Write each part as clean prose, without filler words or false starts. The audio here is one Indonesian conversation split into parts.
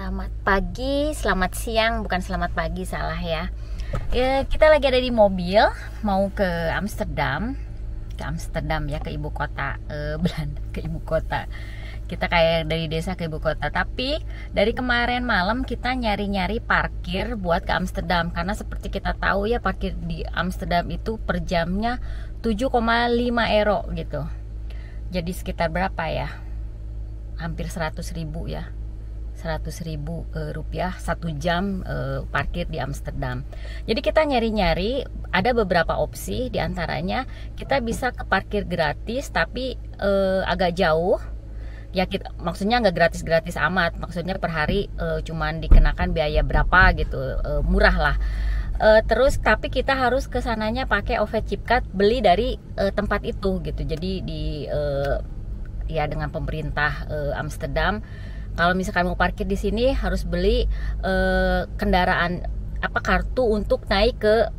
Selamat pagi, selamat siang, bukan selamat pagi, salah ya. Kita lagi ada di mobil mau ke Amsterdam. Ke Amsterdam ya, ke ibu kota Belanda, ke ibu kota. Kita kayak dari desa ke ibu kota. Tapi dari kemarin malam kita nyari-nyari parkir buat ke Amsterdam. Karena seperti kita tahu ya, parkir di Amsterdam itu per jamnya 7,5 euro gitu. Jadi sekitar berapa ya? Hampir 100.000 ya. 100.000 rupiah 1 jam parkir di Amsterdam. Jadi kita nyari-nyari, ada beberapa opsi, diantaranya kita bisa ke parkir gratis tapi agak jauh ya. Maksudnya nggak gratis-gratis amat, maksudnya per hari cuman dikenakan biaya berapa gitu, murah lah. Terus tapi kita harus kesananya pakai OV Chipkaart, beli dari tempat itu gitu. Jadi ya dengan pemerintah Amsterdam, kalau misalkan mau parkir di sini harus beli kendaraan kartu untuk naik ke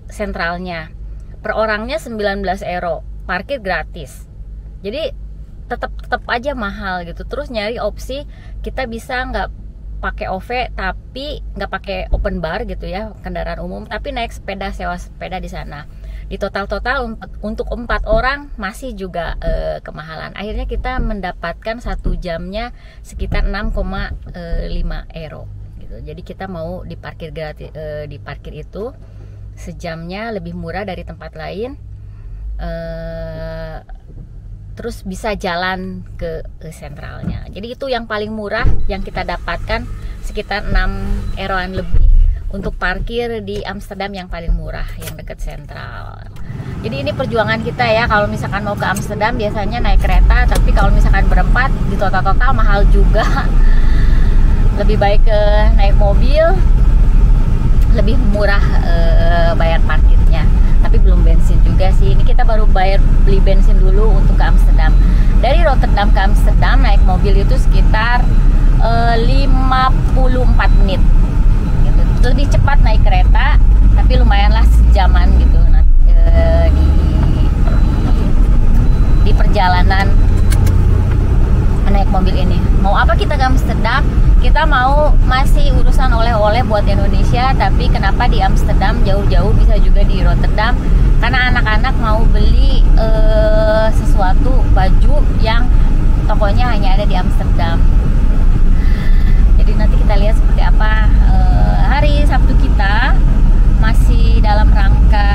sentralnya. Per orangnya 19 euro, parkir gratis. Jadi tetap aja mahal gitu. Terus nyari opsi kita bisa nggak pakai OV tapi nggak pakai open bar gitu ya, kendaraan umum, tapi naik sepeda, sewa sepeda di sana. Di total untuk 4 orang masih juga kemahalan. Akhirnya kita mendapatkan 1 jamnya sekitar 6,5 euro gitu. Jadi kita mau diparkir gratis, di parkir itu sejamnya lebih murah dari tempat lain. Terus bisa jalan ke sentralnya. Jadi itu yang paling murah yang kita dapatkan, sekitar 6 euroan lebih untuk parkir di Amsterdam yang paling murah, yang dekat sentral. Jadi ini perjuangan kita ya, kalau misalkan mau ke Amsterdam biasanya naik kereta, tapi kalau misalkan berempat di total mahal juga. Lebih baik naik mobil, lebih murah bayar parkirnya. Tapi belum bensin juga sih. Ini kita baru beli bensin dulu untuk ke Amsterdam. Dari Rotterdam ke Amsterdam naik mobil itu sekitar 54 menit. Lebih cepat naik kereta, tapi lumayanlah sejaman gitu di perjalanan naik mobil ini. Mau apa kita ke Amsterdam? Kita mau masih urusan oleh-oleh buat Indonesia, tapi kenapa di Amsterdam jauh-jauh, bisa juga di Rotterdam, karena anak-anak mau beli sesuatu, baju yang tokonya hanya ada di Amsterdam. Jadi nanti kita lihat seperti apa hari Sabtu kita, masih dalam rangka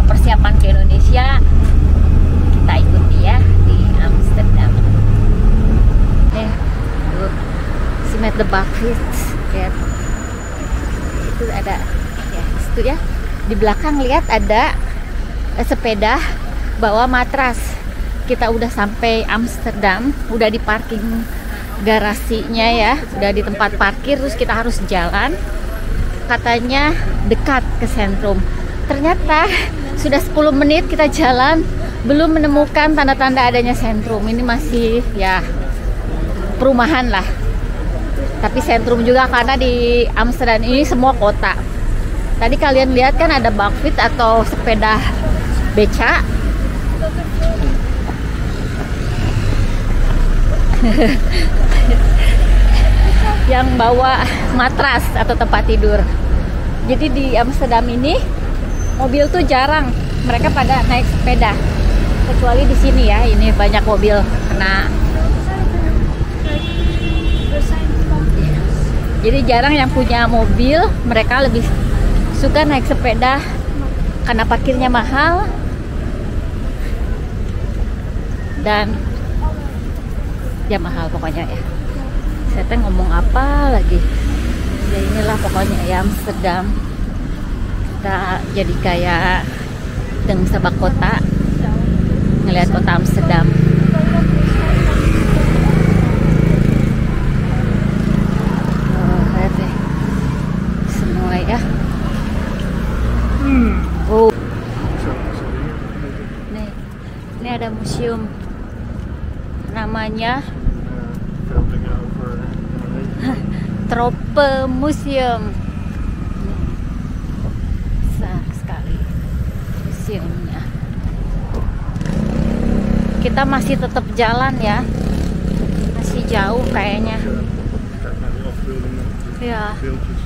persiapan ke Indonesia. Kita ikuti ya di Amsterdam. Nih, tuh, si Met de Bakfiets, lihat. Itu ada ya, itu ya. Di belakang lihat ada sepeda bawa matras. Kita udah sampai Amsterdam, udah di parking garasinya ya, udah di tempat parkir. Terus kita harus jalan, katanya dekat ke sentrum. Ternyata sudah 10 menit kita jalan, belum menemukan tanda-tanda adanya sentrum. Ini masih ya perumahan lah, tapi sentrum juga karena di Amsterdam ini semua kota. Tadi kalian lihat kan ada bakfiets atau sepeda beca. Yang bawa matras atau tempat tidur. Jadi di Amsterdam ini mobil tuh jarang, mereka pada naik sepeda. Kecuali di sini ya, ini banyak mobil kena. Jadi jarang yang punya mobil, mereka lebih suka naik sepeda karena parkirnya mahal. Dan ya mahal pokoknya ya. Saya teh ngomong apa lagi? Ya inilah pokoknya ya Amsterdam. Kita jadi kayak dengan sebak kota, ngelihat kota Amsterdam. Lihat deh semua ya. Oh, nih, ini ada museum. Namanya Trope Museum. Besar sekali museumnya. Kita masih tetap jalan ya, masih jauh kayaknya. Ja. Beeldjes.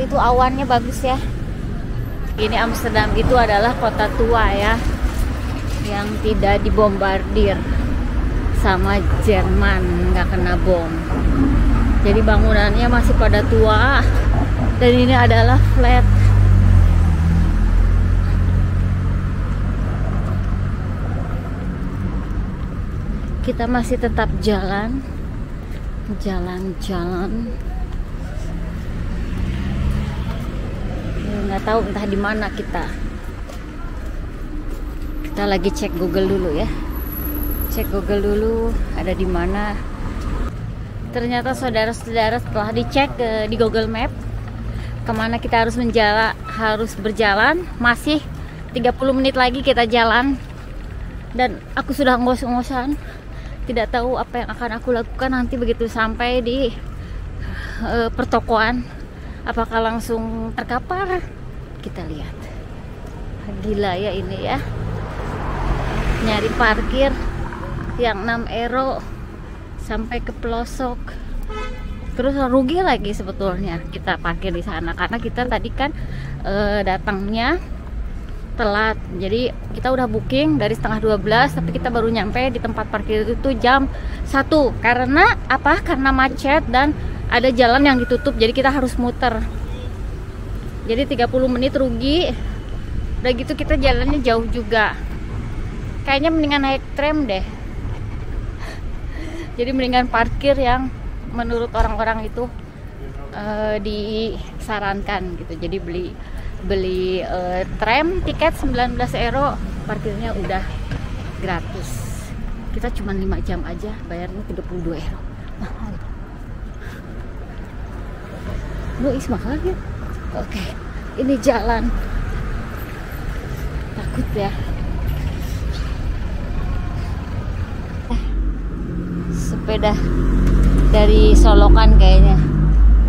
Itu awannya bagus ya. Ini Amsterdam itu adalah kota tua ya, yang tidak dibombardir sama Jerman, nggak kena bom. Jadi bangunannya masih pada tua, dan ini adalah flat. Kita masih tetap jalan. Nggak tahu entah di mana kita. Kita lagi cek Google dulu ya. Cek Google dulu ada di mana. Ternyata saudara-saudara setelah dicek di Google Map kemana kita harus berjalan, masih 30 menit lagi kita jalan. Dan aku sudah ngos-ngosan, tidak tahu apa yang akan aku lakukan nanti begitu sampai di pertokoan. Apakah langsung terkapar? Kita lihat. Gila ya ini ya. Nyari parkir yang 6 euro sampai ke pelosok. Terus rugi lagi sebetulnya kita parkir di sana karena kita tadi kan datangnya telat. Jadi kita udah booking dari setengah 12, tapi kita baru nyampe di tempat parkir itu jam 1. Karena apa? Karena macet dan ada jalan yang ditutup, jadi kita harus muter. Jadi 30 menit rugi. Udah gitu kita jalannya jauh juga. Kayaknya mendingan naik tram deh. Jadi mendingan parkir yang menurut orang-orang itu disarankan gitu. Jadi beli tram tiket 19 euro, parkirnya udah gratis. Kita cuma 5 jam aja, bayarnya 32 euro. Mahal. Lu is mahal ya? Oke, ini jalan. Takut ya. Sepeda dari Solokan kayaknya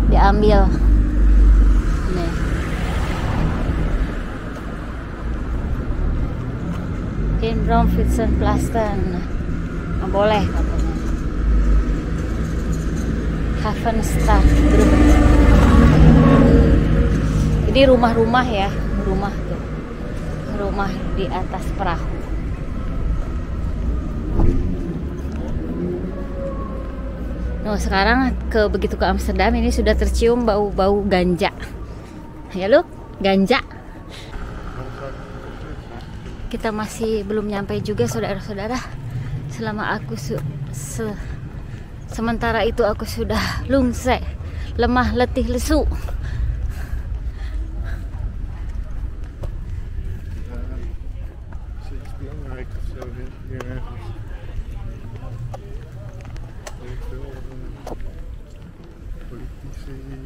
diambil. Nih. In Bromfietsenplassen. Nggak boleh katanya. Havenstad. Ini rumah-rumah ya, rumah tuh, rumah di atas perahu. Nah sekarang begitu ke Amsterdam ini sudah tercium bau-bau ganja. Ya lu, ganja. Kita masih belum nyampe juga saudara-saudara. Selama aku sementara itu aku sudah lungsek, lemah, letih, lesu.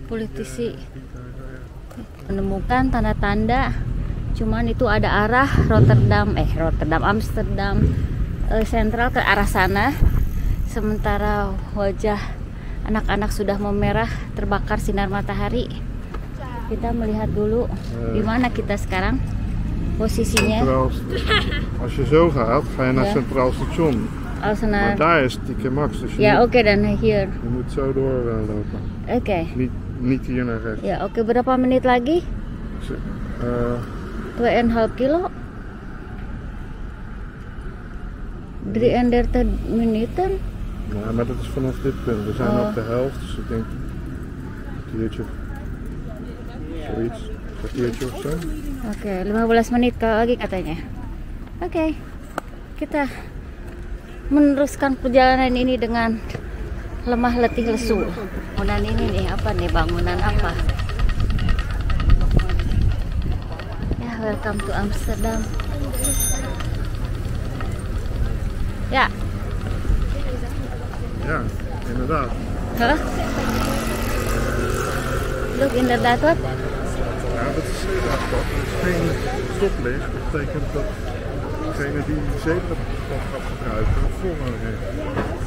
Politisi menemukan tanda-tanda, cuman itu ada arah Amsterdam sentral ke arah sana. Sementara wajah anak-anak sudah memerah terbakar sinar matahari. Kita melihat dulu di mana kita sekarang posisinya. Als je zo gaat, ga je naar Centraal Station. Maar daar is Tike Max. Dus ja, oké, dan hier. Je moet zo doorlopen. Oké. Niet hier naar rechts. Ya, oke. Berapa menit lagi? 2,5 kilo. 33 minuten. Nou, maar dat is vanaf dit punt. We zijn op de helft, dus ik denk een kwartiertje. Zoiets. Een kwartiertje of zo. Oke, 15 menit lagi katanya. Oke. Kita meneruskan perjalanan ini dengan lemah letih lesu. Bangunan ini nih apa nih, bangunan apa? Ya, welcome to Amsterdam. Ja. Ja, inderdaad. Huh? Look, inderdaad wat? Ja, dat is zebrapad. Het is geen stoplicht. Dat betekent dat degene die zebrapad gaat gebruiken voorrang heeft.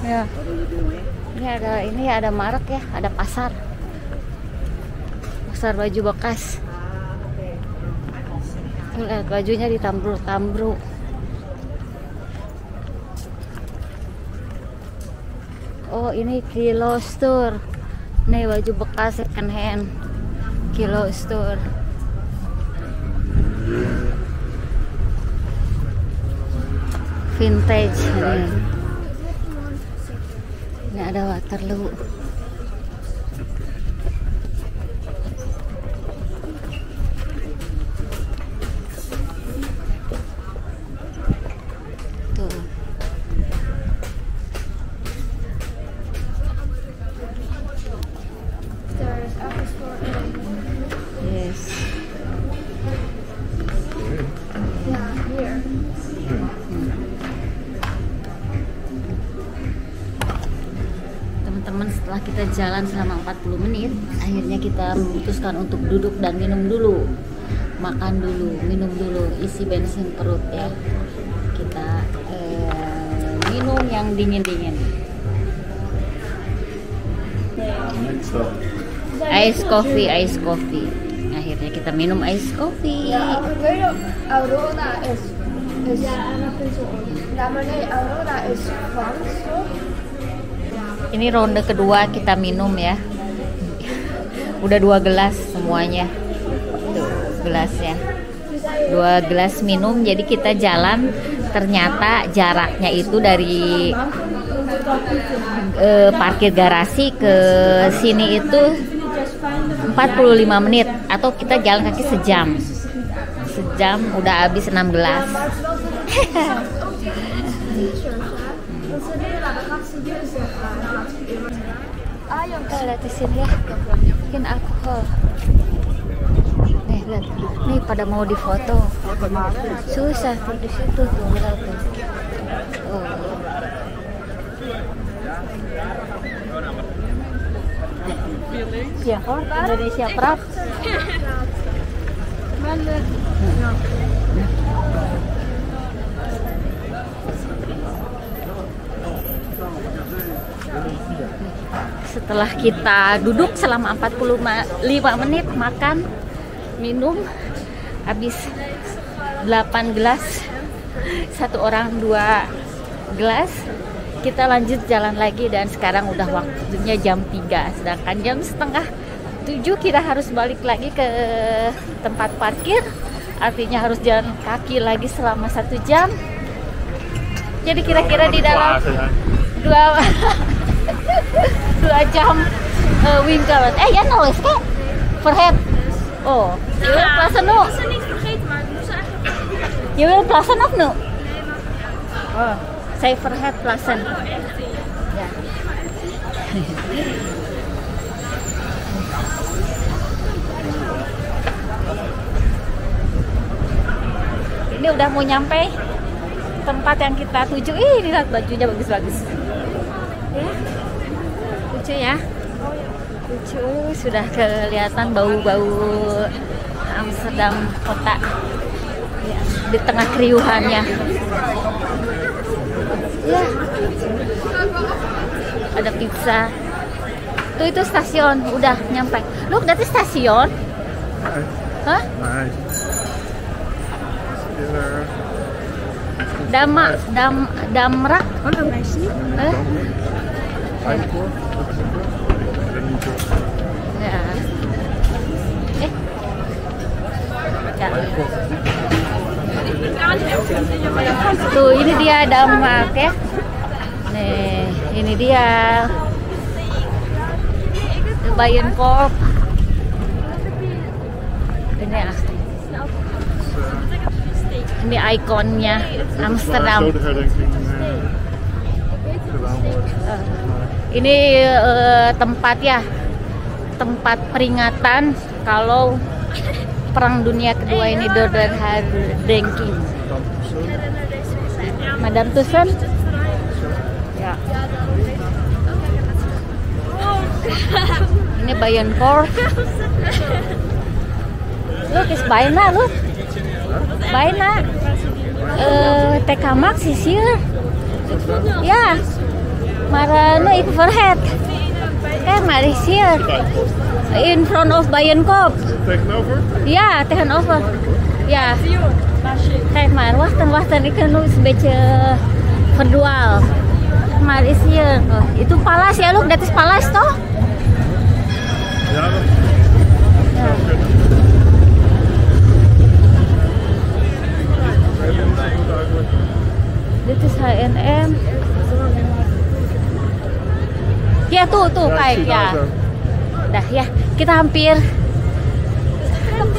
Ya. Ini ada marek ya, ada pasar baju bekas. Tuh, lihat bajunya ditambru-tambru. Oh, ini Kilo Store. Nih baju bekas second hand. Kilo Store. Vintage nih. Ini ada Waterloo. Tuh. Yes. Teman-teman, setelah kita jalan selama 40 menit, akhirnya kita memutuskan untuk duduk dan minum dulu. Makan dulu, minum dulu, isi bensin perut ya. Kita minum yang dingin-dingin. Ice coffee. Akhirnya kita minum ice coffee. Aurora is Aurora is Ini ronde kedua kita minum ya. Udah 2 gelas semuanya. Tuh, gelasnya. 2 gelas minum, jadi kita jalan. Ternyata jaraknya itu dari parkir garasi ke sini itu 45 menit, atau kita jalan kaki sejam udah habis 6 gelas. Lihat di sini ya, bikin alkohol. Nih lihat, nih pada mau difoto. Susah tuh di situ tuh, lihat tuh. Oh. Ya, Indonesia Prap. Setelah kita duduk selama 45 menit, makan, minum, habis 8 gelas, satu orang 2 gelas, kita lanjut jalan lagi. Dan sekarang udah waktunya jam 3, sedangkan jam setengah 7 kita harus balik lagi ke tempat parkir, artinya harus jalan kaki lagi selama 1 jam. Jadi kira-kira di dalam 2 jam winkelen. Ja, nou eens kijk. Vergeet. Oh, je wil plassen nu? Je wil plassen of nu? Oh, saya vergeet plassen. Ya. Ini udah mau nyampe tempat yang kita tuju. Ini lihat bajunya bagus-bagus. Ya. Lucu ya, lucu, sudah kelihatan bau-bau Amsterdam kota ya, di tengah keriuhannya ya. Ada pizza tuh, itu stasiun, udah nyampe. Look, dat is stasiun. Hah? Damrak. Ya. Tuh, ini dia Damrak ya. Nih, ini dia Bijenkorf. Ini ikonnya Amsterdam. Ini tempat ya, tempat peringatan kalau Perang Dunia Kedua ini Dodenherdenking. Madame Tussen? Ya. Ini Bijenkorf. Look, is bijna, look. Bijna. TK Maxx is here. Ja. Maar no, ik vergeet. Kijk maar, is hier. In front of Bijenkorf. Tegenover? Ja, tegenover. Ja. Kijk maar, wachten. Ik kan nog een beetje verdwaal. maar is hier. Oh, itu Palas ya, Luke? Dat is Palas toch? Ja, dat Ja. zou kunnen. Ik weet niet zo goed eigenlijk. Dit is H&M. Ya tuh Ja, ik kijk zie ya. daar zo. Dah ya, kita hampir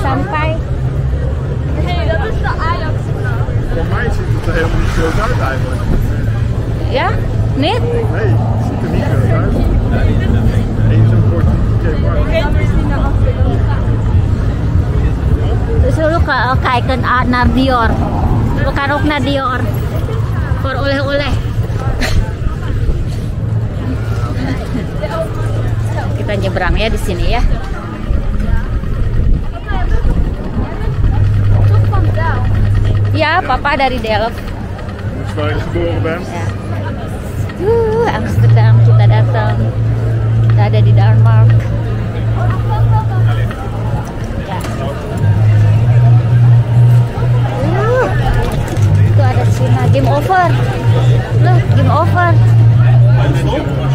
sampai. Nee, dat is de Ajax-vlag. Voor mij ziet het er helemaal niet groot uit eigenlijk. Ya, niet? Nee, het ziet er niet groot uit. Eén zo'n kort Dus lu kijken naar Dior. We gaan ook naar Dior. Voor oleh-oleh. Kita nyebrang ya di sini ya. Ya, papa dari Delft. Dat is waar je geboren bent. Ya. Amsterdam kita datang. Kita ada di Denmark. Ya. Itu ada Cina. Game over. Loh, game over.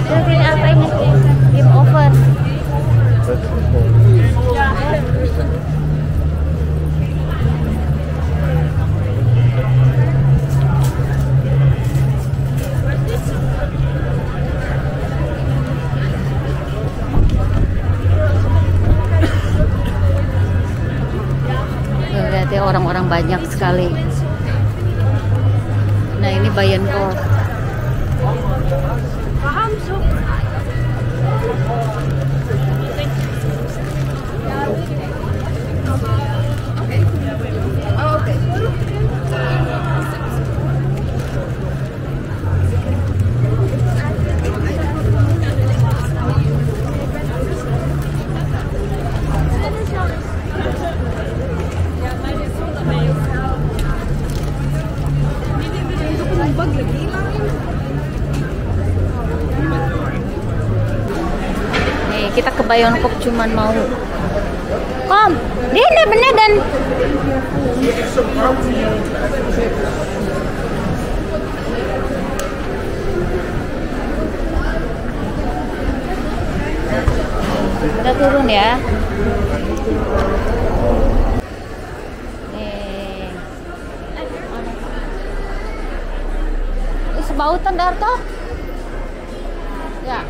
Lihat ini apa ini? Game over. Dat is gewoon. Lihat ya, orang-orang banyak sekali. Nah, ini Bijenkorf. Nih, kita ke Bijenkorf cuman mau. Kom, ini bener dan kita turun ya. Nih. Is bautan daar toch? Ya.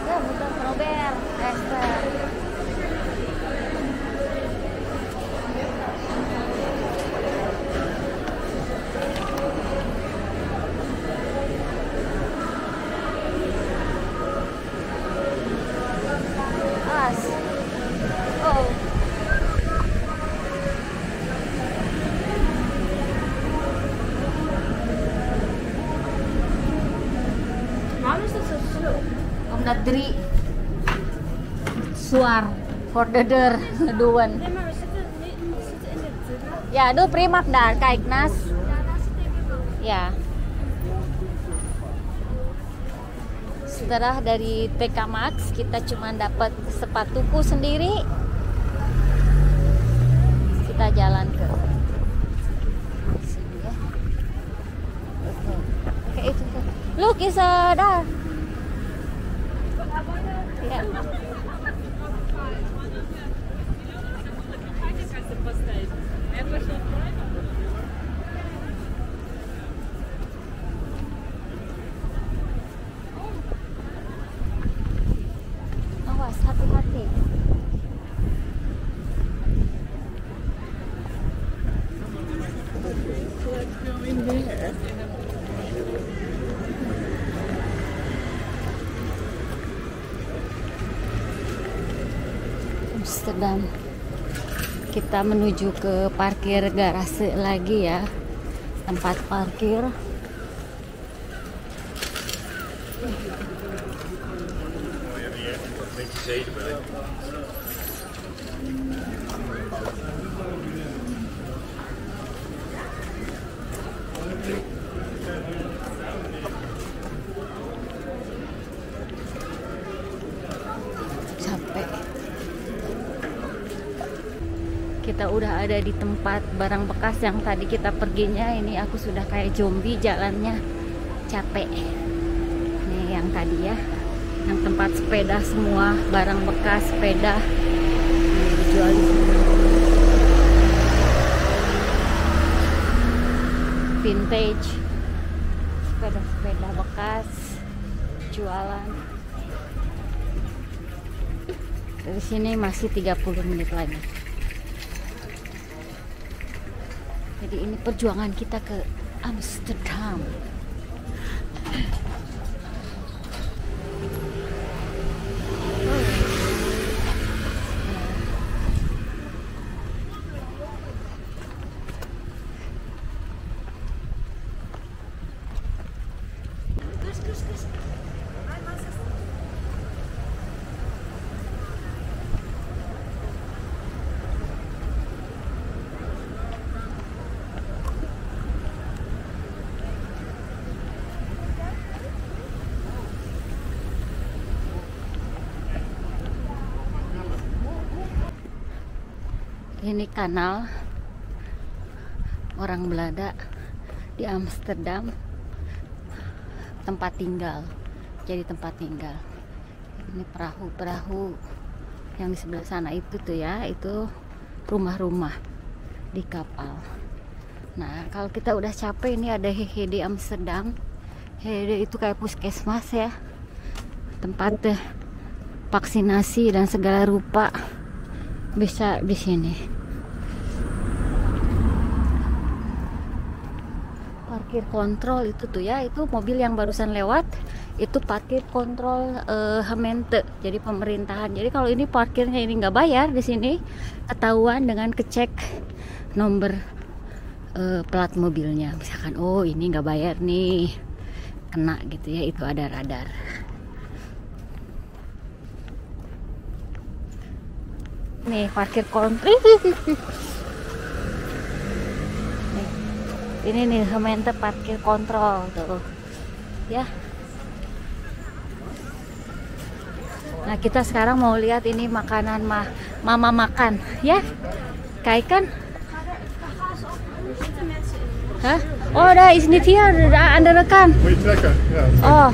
Ya, bukan Robert, Esther. As. Oh. Waarom is dat zo stil? Omdat 3 suar voor de deur doen. Nee, maar we zitten in de Ja, doe prima daar. Kijk, Nas. Ja, daar zit ik wel. Ya. Setelah dari TK Maxx, kita cuma dapat sepatuku sendiri. Kita jalan ke sini ya. Oke, itu tuh. Look, is there. Ya. Awas, hati-hati. Amsterdam. Kita menuju ke parkir garasi lagi ya. Tempat parkir. Kita udah ada di tempat barang bekas yang tadi kita perginya. Ini aku sudah kayak zombie jalannya, capek. Nih yang tadi ya, yang tempat sepeda semua, barang bekas sepeda ini dijual di sini. Vintage, sepeda-sepeda bekas jualan. Dari sini masih 30 menit lagi. Jadi ini perjuangan kita ke Amsterdam. Ini kanal orang Belanda di Amsterdam, tempat tinggal, jadi tempat tinggal. Ini perahu-perahu yang di sebelah sana itu tuh ya, itu rumah-rumah di kapal. Nah kalau kita udah capek, ini ada HED Amsterdam. HED itu kayak puskesmas ya, tempat vaksinasi dan segala rupa bisa di sini. Parkir kontrol itu tuh ya, itu mobil yang barusan lewat itu parkir kontrol Gemeente, jadi pemerintahan. Jadi kalau ini parkirnya ini nggak bayar di sini, ketahuan dengan kecek nomor plat mobilnya. Misalkan oh ini nggak bayar nih, kena gitu ya, itu ada radar. Nih parkir kontrol. Ini nih Gemeente parkir kontrol tuh ya. Nah kita sekarang mau lihat ini makanan mama makan ya, kijken. Hah? Oh daar is niet hier, de andere kant. Moet je trekken? Ja. Oh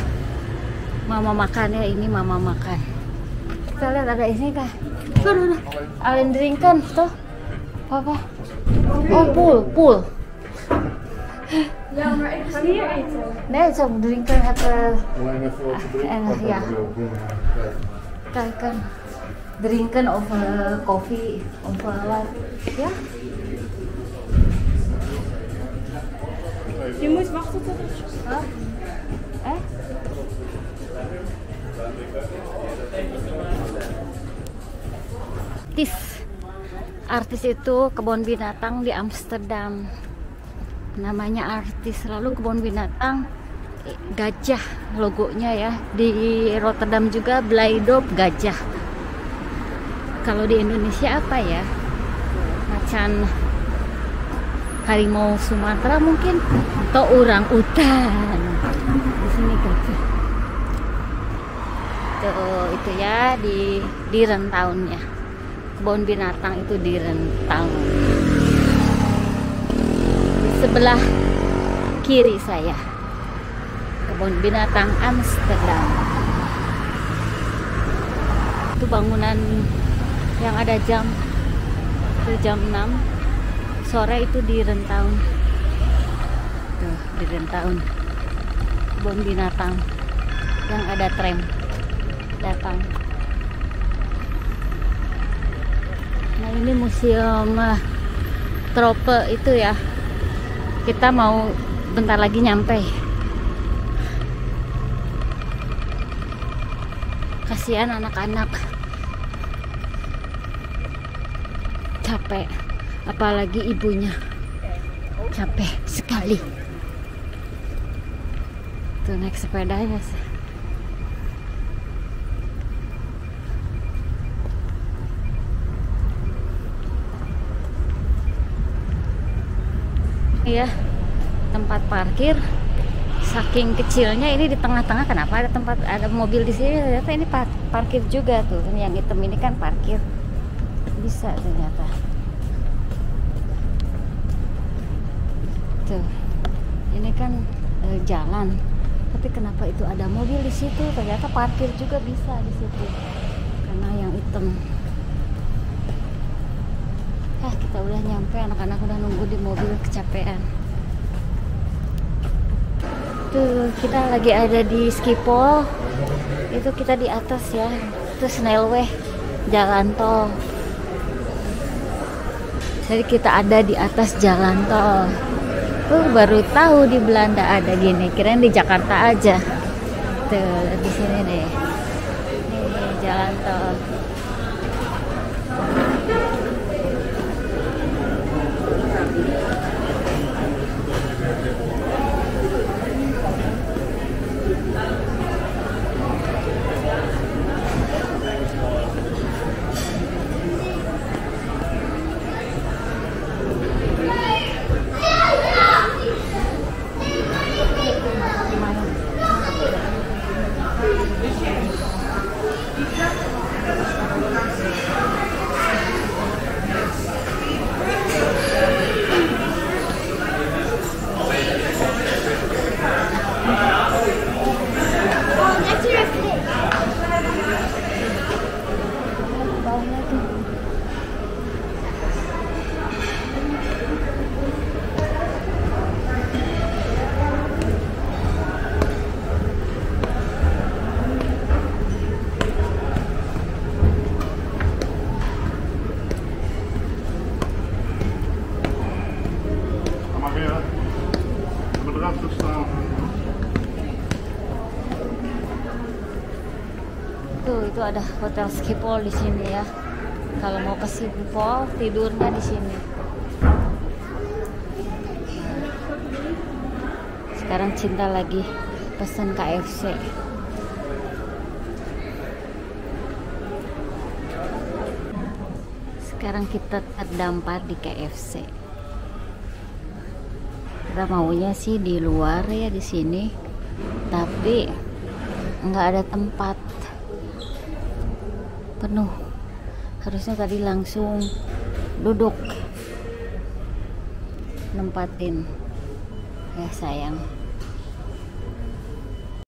mama makan ya, ini mama makan. Kita lihat ada ini kah? Tuh, Alin drinken tuh apa? Oh pool. Ja, maar ik ga hier eten. Nee, zo drinken hebben. Alleen even wat te drinken. En ja, kijken, drinken of koffie of wat, ja. Je moet wachten tot het... Huh? Artis itu kebun binatang di Amsterdam. Namanya artis, lalu kebun binatang gajah logonya ya. Di Rotterdam juga Blijdorp gajah. Kalau di Indonesia apa ya? Macan harimau Sumatera mungkin, atau orang utan. Di sini gajah. Tuh itu ya di Rentownnya. Kebun binatang itu di Rentown. Sebelah kiri saya kebun binatang Amsterdam. Itu bangunan yang ada jam 6 sore itu di Rentown. Tuh di Rentown kebun binatang yang ada tram datang. Nah ini museum Trope itu ya. Kita mau bentar lagi nyampe. Kasihan anak-anak, capek, apalagi ibunya capek sekali. Tuh naik sepedanya sih. Ya, tempat parkir saking kecilnya ini di tengah-tengah. Kenapa ada tempat, ada mobil di sini? Ternyata ini parkir juga tuh. Ini yang hitam ini kan parkir, bisa ternyata. Tuh, ini kan jalan, tapi kenapa itu ada mobil di situ? Ternyata parkir juga bisa di situ karena yang hitam. Kita udah nyampe, anak-anak udah nunggu di mobil kecapean. Tuh, kita lagi ada di Schiphol. Itu kita di atas ya. Itu Snelweg, jalan tol. Jadi kita ada di atas jalan tol. Baru tahu di Belanda ada gini. Kirain di Jakarta aja. Tuh, di sini nih. Nih jalan tol. Tuh, itu ada Hotel Schiphol di sini ya. Kalau mau ke Schiphol, tidurnya di sini. Sekarang Cinta lagi pesan KFC. Sekarang kita terdampar di KFC. Kita maunya sih di luar ya, di sini, tapi nggak ada tempat, penuh. Harusnya tadi langsung duduk nempatin, ya sayang.